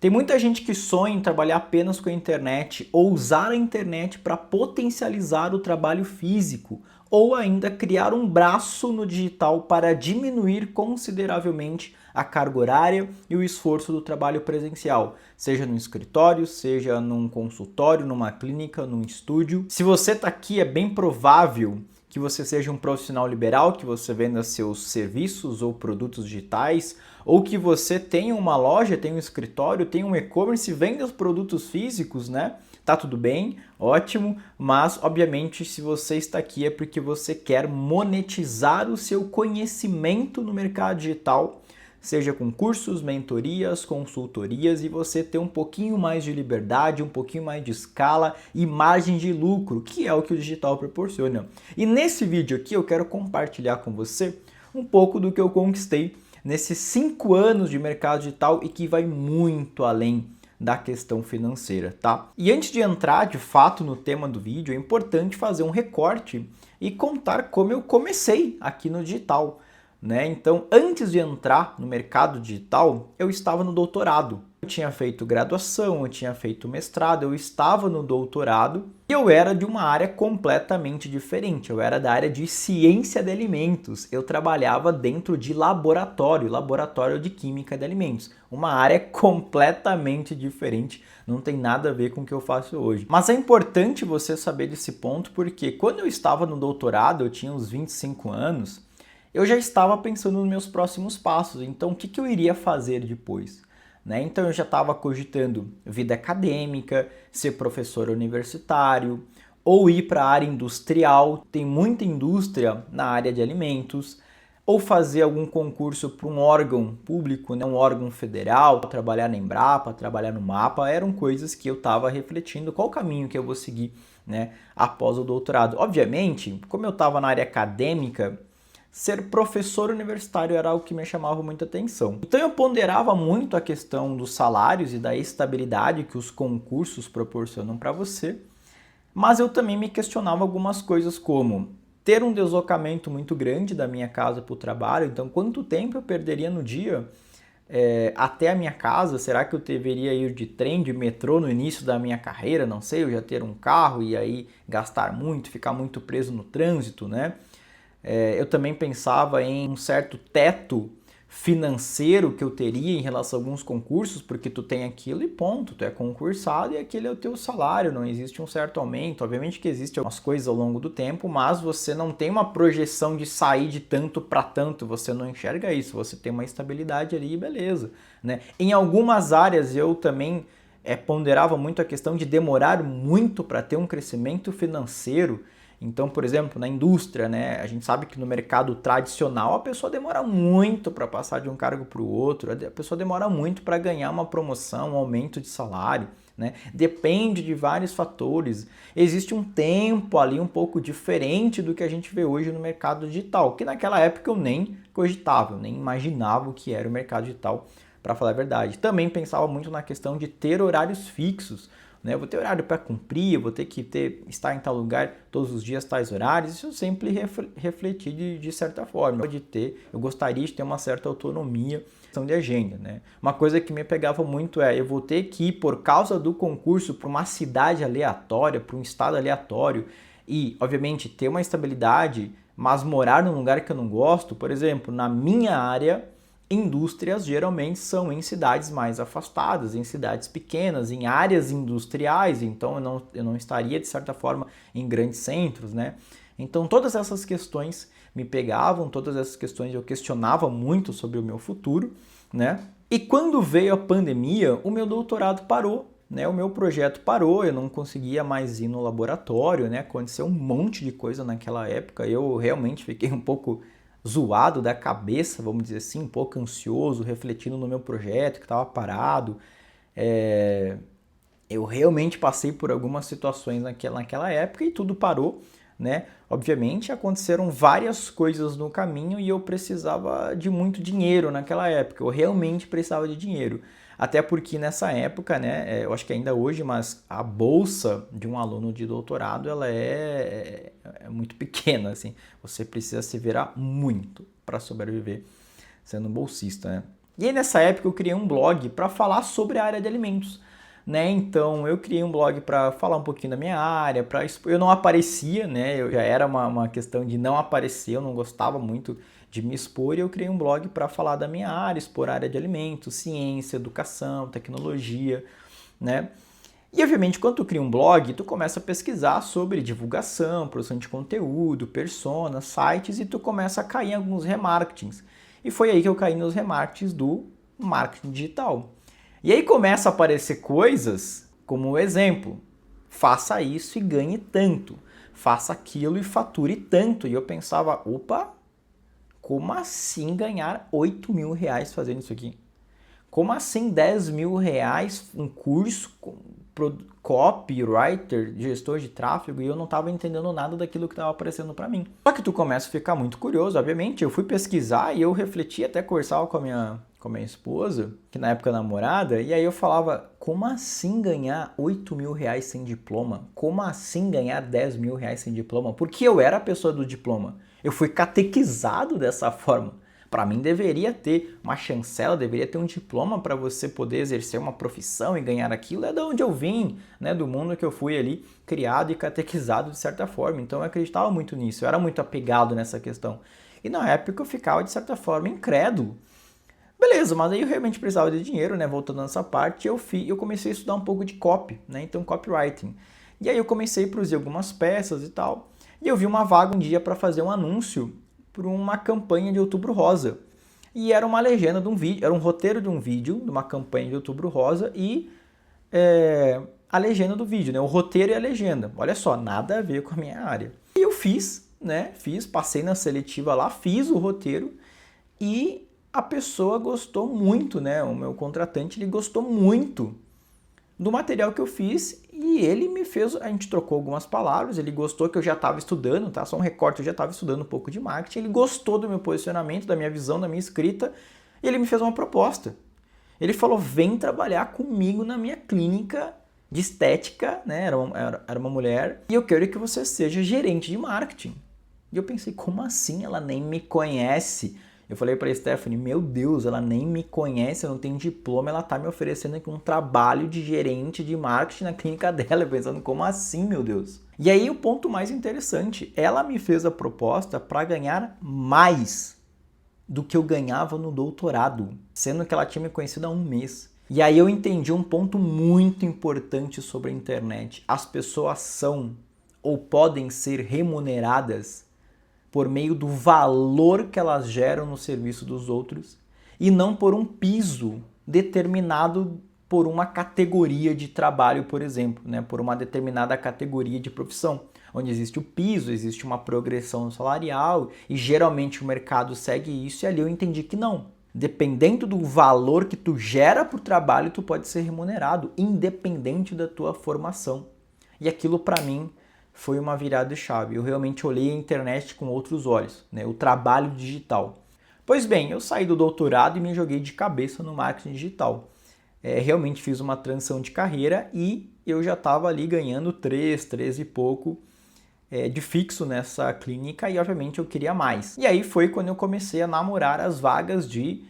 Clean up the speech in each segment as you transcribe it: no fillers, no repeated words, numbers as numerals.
Tem muita gente que sonha em trabalhar apenas com a internet ou usar a internet para potencializar o trabalho físico ou ainda criar um braço no digital para diminuir consideravelmente a carga horária e o esforço do trabalho presencial, seja no escritório, seja num consultório, numa clínica, num estúdio. Se você está aqui, é bem provável que você seja um profissional liberal, que você venda seus serviços ou produtos digitais, ou que você tenha uma loja, tenha um escritório, tenha um e-commerce e venda os produtos físicos, né? Tá tudo bem, ótimo, mas obviamente se você está aqui é porque você quer monetizar o seu conhecimento no mercado digital, seja com cursos, mentorias, consultorias, e você ter um pouquinho mais de liberdade, um pouquinho mais de escala e margem de lucro, que é o que o digital proporciona. E nesse vídeo aqui eu quero compartilhar com você um pouco do que eu conquistei nesses 5 anos de mercado digital e que vai muito além da questão financeira, tá? E antes de entrar de fato no tema do vídeo, é importante fazer um recorte e contar como eu comecei aqui no digital, né? Então, antes de entrar no mercado digital, eu estava no doutorado. Eu tinha feito graduação, eu tinha feito mestrado, eu estava no doutorado e eu era de uma área completamente diferente. Eu era da área de ciência de alimentos. Eu trabalhava dentro de laboratório de química de alimentos. Uma área completamente diferente, não tem nada a ver com o que eu faço hoje. Mas é importante você saber desse ponto porque quando eu estava no doutorado, eu tinha uns 25 anos, eu já estava pensando nos meus próximos passos. Então, o que eu iria fazer depois? Né? Então eu já estava cogitando vida acadêmica, ser professor universitário, ou ir para a área industrial, tem muita indústria na área de alimentos, ou fazer algum concurso para um órgão público, né? Um órgão federal, trabalhar na Embrapa, trabalhar no MAPA, eram coisas que eu estava refletindo qual o caminho que eu vou seguir, né, após o doutorado. Obviamente, como eu estava na área acadêmica, ser professor universitário era algo que me chamava muita atenção. Então eu ponderava muito a questão dos salários e da estabilidade que os concursos proporcionam para você, mas eu também me questionava algumas coisas como ter um deslocamento muito grande da minha casa para o trabalho, então quanto tempo eu perderia no dia até a minha casa? Será que eu deveria ir de trem, de metrô no início da minha carreira? Não sei, eu já ter um carro e aí gastar muito, ficar muito preso no trânsito, né? Eu também pensava em um certo teto financeiro que eu teria em relação a alguns concursos, porque tu tem aquilo e ponto, tu é concursado e aquele é o teu salário, não existe um certo aumento. Obviamente que existem algumas coisas ao longo do tempo, mas você não tem uma projeção de sair de tanto para tanto, você não enxerga isso, você tem uma estabilidade ali e beleza, né? Em algumas áreas eu também ponderava muito a questão de demorar muito para ter um crescimento financeiro. Então, por exemplo, na indústria, né, a gente sabe que no mercado tradicional a pessoa demora muito para passar de um cargo para o outro, a pessoa demora muito para ganhar uma promoção, um aumento de salário, né? Depende de vários fatores. Existe um tempo ali um pouco diferente do que a gente vê hoje no mercado digital, que naquela época eu nem cogitava, eu nem imaginava o que era o mercado digital, para falar a verdade. Também pensava muito na questão de ter horários fixos. Eu vou ter horário para cumprir, eu vou ter que estar em tal lugar todos os dias, tais horários. Isso eu sempre refleti de certa forma. Eu gostaria de ter uma certa autonomia de agenda, né? Uma coisa que me pegava muito eu vou ter que ir por causa do concurso para uma cidade aleatória, para um estado aleatório e, obviamente, ter uma estabilidade, mas morar num lugar que eu não gosto. Por exemplo, na minha área, indústrias geralmente são em cidades mais afastadas, em cidades pequenas, em áreas industriais, então eu não estaria, de certa forma, em grandes centros, né? Então todas essas questões me pegavam, todas essas questões eu questionava muito sobre o meu futuro, né? E quando veio a pandemia, o meu doutorado parou, né? O meu projeto parou, eu não conseguia mais ir no laboratório, né? Aconteceu um monte de coisa naquela época, eu realmente fiquei um pouco zoado da cabeça, vamos dizer assim, um pouco ansioso, refletindo no meu projeto que estava parado. Eu realmente passei por algumas situações naquela época e tudo parou, né? Obviamente aconteceram várias coisas no caminho e eu precisava de muito dinheiro naquela época, eu realmente precisava de dinheiro. Até porque nessa época, né, eu acho que ainda hoje, mas a bolsa de um aluno de doutorado, ela é muito pequena, assim. Você precisa se virar muito para sobreviver sendo um bolsista, né? E aí nessa época eu criei um blog para falar sobre a área de alimentos, né? Então eu criei um blog para falar um pouquinho da minha área, eu não aparecia, né? Eu já era uma questão de não aparecer, eu não gostava muito de me expor, e eu criei um blog para falar da minha área, expor a área de alimentos, ciência, educação, tecnologia, né? E obviamente, quando tu cria um blog, tu começa a pesquisar sobre divulgação, produção de conteúdo, personas, sites, e tu começa a cair em alguns remarketings. E foi aí que eu caí nos remarketings do marketing digital. E aí começa a aparecer coisas como exemplo, faça isso e ganhe tanto, faça aquilo e fature tanto. E eu pensava, opa, como assim ganhar 8 mil reais fazendo isso aqui? Como assim 10 mil reais um curso com copywriter, gestor de tráfego, e eu não estava entendendo nada daquilo que estava aparecendo para mim. Só que tu começa a ficar muito curioso, obviamente. Eu fui pesquisar e eu refleti, até conversava com a minha esposa, que na época namorada, e aí eu falava, como assim ganhar 8 mil reais sem diploma? Como assim ganhar 10 mil reais sem diploma? Porque eu era a pessoa do diploma. Eu fui catequizado dessa forma. Para mim deveria ter uma chancela, deveria ter um diploma para você poder exercer uma profissão e ganhar aquilo. É de onde eu vim, né, do mundo que eu fui ali criado e catequizado de certa forma. Então eu acreditava muito nisso, eu era muito apegado nessa questão. E na época eu ficava de certa forma incrédulo. Beleza, mas aí eu realmente precisava de dinheiro, né? Voltando nessa parte, eu comecei a estudar um pouco de copy, né? Então copywriting. E aí eu comecei a produzir algumas peças e tal. E eu vi uma vaga um dia para fazer um anúncio para uma campanha de Outubro Rosa. E era uma legenda de um vídeo, era um roteiro de um vídeo, de uma campanha de Outubro Rosa e a legenda do vídeo, né? O roteiro e a legenda. Olha só, nada a ver com a minha área. E eu fiz, né? Passei na seletiva lá, fiz o roteiro e a pessoa gostou muito, né? O meu contratante, ele gostou muito do material que eu fiz e ele me fez, a gente trocou algumas palavras, ele gostou que eu já estava estudando, tá? Só um recorte, eu já estava estudando um pouco de marketing, ele gostou do meu posicionamento, da minha visão, da minha escrita, e ele me fez uma proposta. Ele falou, vem trabalhar comigo na minha clínica de estética, né? Era uma mulher, e eu quero que você seja gerente de marketing. E eu pensei, como assim? Ela nem me conhece. Eu falei para a Stephanie, meu Deus, ela nem me conhece, eu não tenho diploma, ela tá me oferecendo aqui um trabalho de gerente de marketing na clínica dela. Eu pensando, como assim, meu Deus? E aí o ponto mais interessante, ela me fez a proposta para ganhar mais do que eu ganhava no doutorado, sendo que ela tinha me conhecido há um mês. E aí eu entendi um ponto muito importante sobre a internet. As pessoas são ou podem ser remuneradas por meio do valor que elas geram no serviço dos outros e não por um piso determinado por uma categoria de trabalho, por exemplo, né? Por uma determinada categoria de profissão, onde existe o piso, existe uma progressão salarial e geralmente o mercado segue isso, e ali eu entendi que não. Dependendo do valor que tu gera por trabalho, tu pode ser remunerado, independente da tua formação. E aquilo para mim foi uma virada de chave. Eu realmente olhei a internet com outros olhos, né? O trabalho digital. Pois bem, eu saí do doutorado e me joguei de cabeça no marketing digital. Realmente fiz uma transição de carreira e eu já estava ali ganhando 3 e pouco de fixo nessa clínica, e obviamente eu queria mais. E aí foi quando eu comecei a namorar as vagas de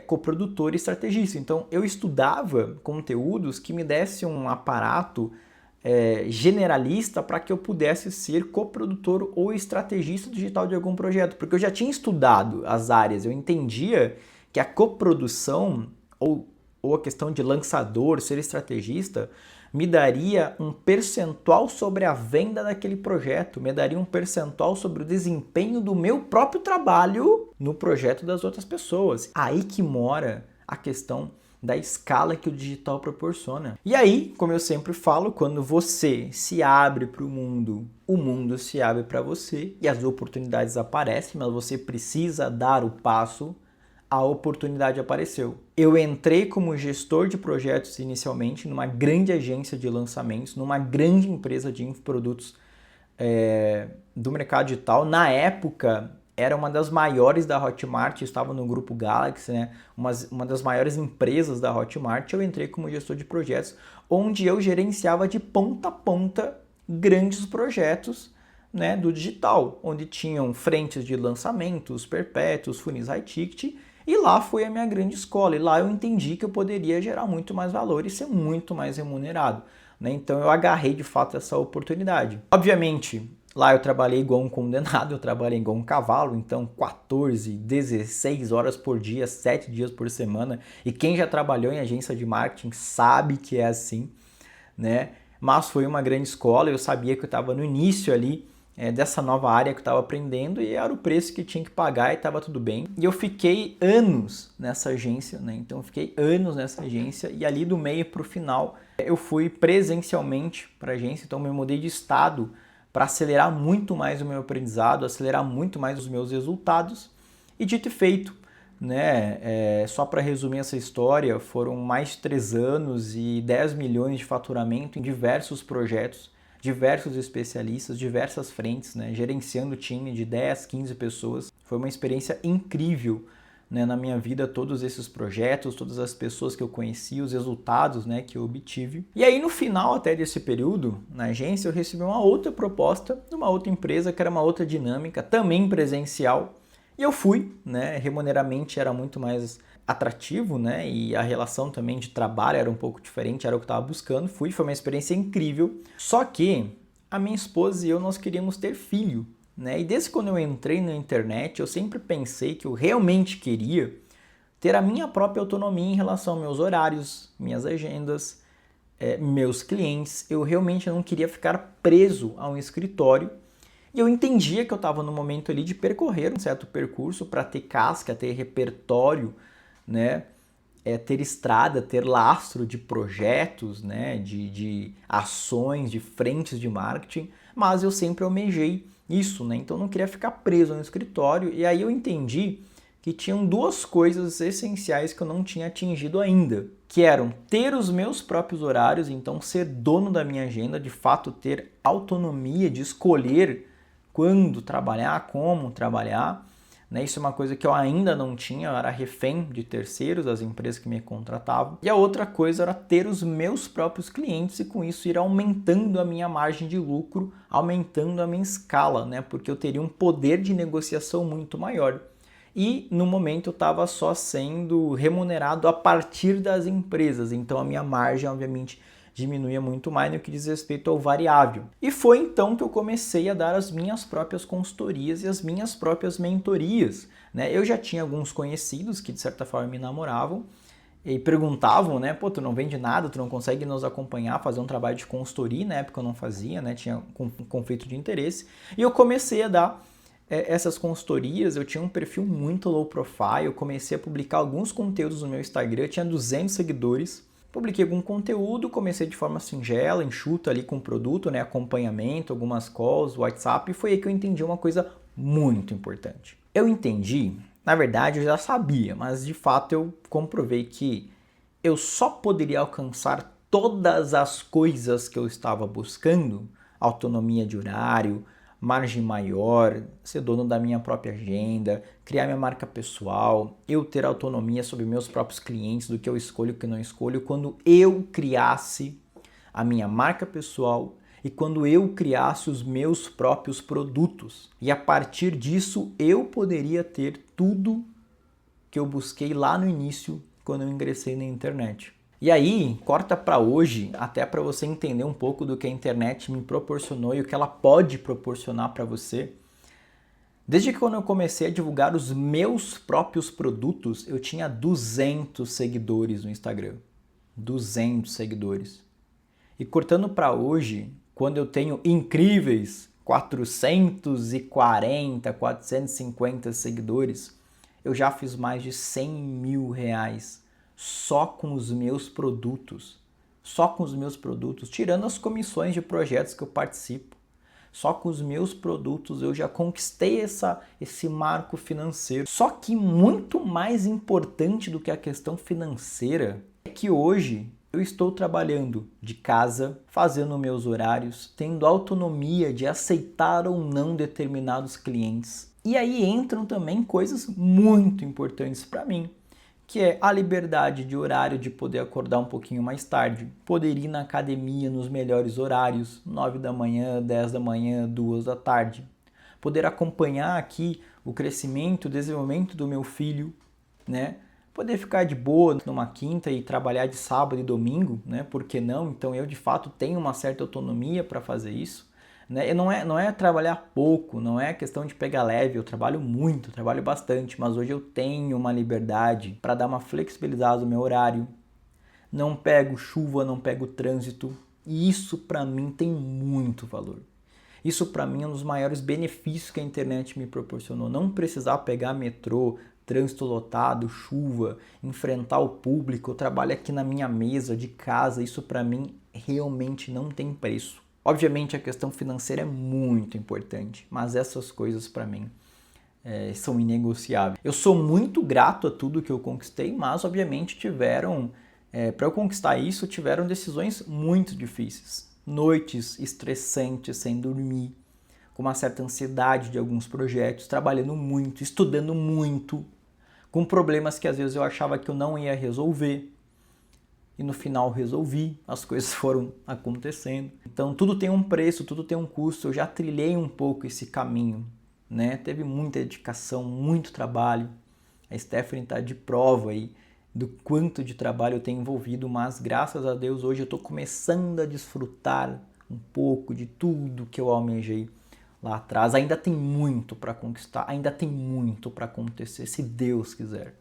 coprodutor e estrategista. Então eu estudava conteúdos que me dessem um aparato generalista para que eu pudesse ser coprodutor ou estrategista digital de algum projeto, porque eu já tinha estudado as áreas, eu entendia que a coprodução ou a questão de lançador, ser estrategista, me daria um percentual sobre a venda daquele projeto, me daria um percentual sobre o desempenho do meu próprio trabalho no projeto das outras pessoas. Aí que mora a questão da escala que o digital proporciona. E aí, como eu sempre falo, quando você se abre para o mundo se abre para você e as oportunidades aparecem, mas você precisa dar o passo. A oportunidade apareceu. Eu entrei como gestor de projetos inicialmente numa grande agência de lançamentos, numa grande empresa de infoprodutos do mercado digital. Na época, era uma das maiores da Hotmart, estava no grupo Galaxy, né? Uma das maiores empresas da Hotmart. Eu entrei como gestor de projetos, onde eu gerenciava de ponta a ponta grandes projetos, né, do digital, onde tinham frentes de lançamentos perpétuos, funis high ticket, E lá foi a minha grande escola, e lá eu entendi que eu poderia gerar muito mais valor e ser muito mais remunerado, né? Então eu agarrei de fato essa oportunidade. Obviamente, lá eu trabalhei igual um condenado, eu trabalhei igual um cavalo, então 14, 16 horas por dia, 7 dias por semana, e quem já trabalhou em agência de marketing sabe que é assim, né? Mas foi uma grande escola, eu sabia que eu estava no início ali dessa nova área que eu estava aprendendo e era o preço que tinha que pagar e estava tudo bem. E eu fiquei anos nessa agência, né? Então eu fiquei anos nessa agência e ali do meio para o final eu fui presencialmente para a agência, então me mudei de estado para acelerar muito mais o meu aprendizado, acelerar muito mais os meus resultados e dito e feito. Né? Só para resumir essa história, foram mais de 3 anos e 10 milhões de faturamento em diversos projetos, diversos especialistas, diversas frentes, né? Gerenciando time de 10, 15 pessoas. Foi uma experiência incrível, né, na minha vida, todos esses projetos, todas as pessoas que eu conheci, os resultados, né, que eu obtive. E aí no final até desse período, na agência, eu recebi uma outra proposta de uma outra empresa, que era uma outra dinâmica, também presencial. E eu fui, né? Remuneramente era muito mais atrativo, né? E a relação também de trabalho era um pouco diferente, era o que eu estava buscando. Fui, foi uma experiência incrível. Só que a minha esposa e eu, nós queríamos ter filho, né? E desde quando eu entrei na internet, eu sempre pensei que eu realmente queria ter a minha própria autonomia em relação aos meus horários, minhas agendas, meus clientes. Eu realmente não queria ficar preso a um escritório. E eu entendia que eu estava no momento ali de percorrer um certo percurso para ter casca, ter repertório, né? Ter estrada, ter lastro de projetos, né? De ações, de frentes de marketing, mas eu sempre almejei isso, né? Então eu não queria ficar preso no escritório e aí eu entendi que tinham duas coisas essenciais que eu não tinha atingido ainda, que eram ter os meus próprios horários, então ser dono da minha agenda, de fato ter autonomia de escolher quando trabalhar, como trabalhar, né? Isso é uma coisa que eu ainda não tinha, eu era refém de terceiros, das empresas que me contratavam. E a outra coisa era ter os meus próprios clientes e com isso ir aumentando a minha margem de lucro, aumentando a minha escala, né? Porque eu teria um poder de negociação muito maior. E no momento eu estava só sendo remunerado a partir das empresas, então a minha margem, obviamente, diminuía muito mais no que diz respeito ao variável. E foi então que eu comecei a dar as minhas próprias consultorias e as minhas próprias mentorias, né? Eu já tinha alguns conhecidos que de certa forma me namoravam e perguntavam, né? Pô, tu não vende nada, tu não consegue nos acompanhar, fazer um trabalho de consultoria, na época eu não fazia, né? Tinha um conflito de interesse. E eu comecei a dar essas consultorias. Eu tinha um perfil muito low profile, eu comecei a publicar alguns conteúdos no meu Instagram, eu tinha 200 seguidores. Publiquei algum conteúdo, comecei de forma singela, enxuta ali com o produto, né, acompanhamento, algumas calls, WhatsApp, e foi aí que eu entendi uma coisa muito importante. Eu entendi, na verdade eu já sabia, mas de fato eu comprovei que eu só poderia alcançar todas as coisas que eu estava buscando, autonomia de horário, margem maior, ser dono da minha própria agenda, criar minha marca pessoal, eu ter autonomia sobre meus próprios clientes, do que eu escolho e o que não escolho, quando eu criasse a minha marca pessoal e quando eu criasse os meus próprios produtos. E a partir disso eu poderia ter tudo que eu busquei lá no início, quando eu ingressei na internet. E aí, corta para hoje, até para você entender um pouco do que a internet me proporcionou e o que ela pode proporcionar para você. Desde que quando eu comecei a divulgar os meus próprios produtos, eu tinha 200 seguidores no Instagram. 200 seguidores. E cortando para hoje, quando eu tenho incríveis 440, 450 seguidores, eu já fiz mais de 100 mil reais só com os meus produtos. Só com os meus produtos, tirando as comissões de projetos que eu participo. Só com os meus produtos eu já conquistei esse marco financeiro. Só que muito mais importante do que a questão financeira é que hoje eu estou trabalhando de casa, fazendo meus horários, tendo autonomia de aceitar ou não determinados clientes. E aí entram também coisas muito importantes para mim, que é a liberdade de horário, de poder acordar um pouquinho mais tarde, poder ir na academia nos melhores horários, 9 da manhã, 10 da manhã, 2 da tarde. Poder acompanhar aqui o crescimento, o desenvolvimento do meu filho, né? Poder ficar de boa numa quinta e trabalhar de sábado e domingo, né? Por que não? Então eu de fato tenho uma certa autonomia para fazer isso, né? E não é trabalhar pouco, não é questão de pegar leve, eu trabalho muito, trabalho bastante, mas hoje eu tenho uma liberdade para dar uma flexibilizada no meu horário. Não pego chuva, não pego trânsito, e isso para mim tem muito valor. Isso para mim é um dos maiores benefícios que a internet me proporcionou. Não precisar pegar metrô, trânsito lotado, chuva, enfrentar o público, eu trabalho aqui na minha mesa de casa, isso para mim realmente não tem preço. Obviamente a questão financeira é muito importante, mas essas coisas para mim são inegociáveis. Eu sou muito grato a tudo que eu conquistei, mas obviamente para eu conquistar isso, tiveram decisões muito difíceis. Noites estressantes sem dormir, com uma certa ansiedade de alguns projetos, trabalhando muito, estudando muito, com problemas que às vezes eu achava que eu não ia resolver. E no final resolvi, as coisas foram acontecendo. Então tudo tem um preço, tudo tem um custo. Eu já trilhei um pouco esse caminho, né? Teve muita dedicação, muito trabalho. A Stephanie está de prova aí do quanto de trabalho eu tenho envolvido, mas graças a Deus hoje eu estou começando a desfrutar um pouco de tudo que eu almejei lá atrás. Ainda tem muito para conquistar, ainda tem muito para acontecer, se Deus quiser.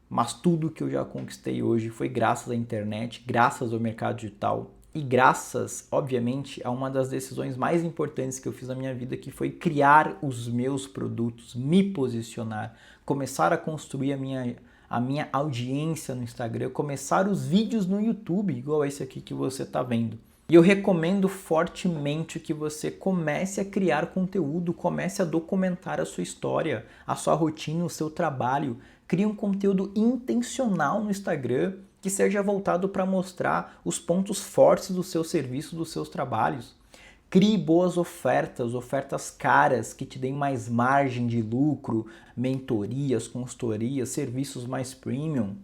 Mas tudo que eu já conquistei hoje foi graças à internet, graças ao mercado digital e graças, obviamente, a uma das decisões mais importantes que eu fiz na minha vida, que foi criar os meus produtos, me posicionar, começar a construir a minha audiência no Instagram, começar os vídeos no YouTube, igual esse aqui que você está vendo. E eu recomendo fortemente que você comece a criar conteúdo, comece a documentar a sua história, a sua rotina, o seu trabalho. Crie um conteúdo intencional no Instagram que seja voltado para mostrar os pontos fortes do seu serviço, dos seus trabalhos. Crie boas ofertas caras que te deem mais margem de lucro, mentorias, consultorias, serviços mais premium,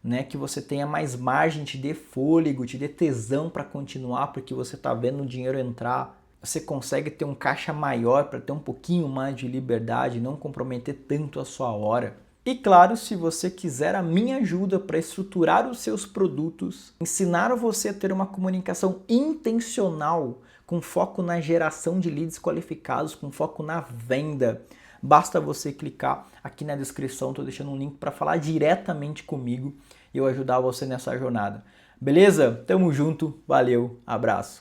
né? Que você tenha mais margem, te dê fôlego, te dê tesão para continuar, porque você está vendo o dinheiro entrar. Você consegue ter um caixa maior para ter um pouquinho mais de liberdade, não comprometer tanto a sua hora. E claro, se você quiser a minha ajuda para estruturar os seus produtos, ensinar você a ter uma comunicação intencional, com foco na geração de leads qualificados, com foco na venda, basta você clicar aqui na descrição, estou deixando um link para falar diretamente comigo e eu ajudar você nessa jornada. Beleza? Tamo junto, valeu, abraço.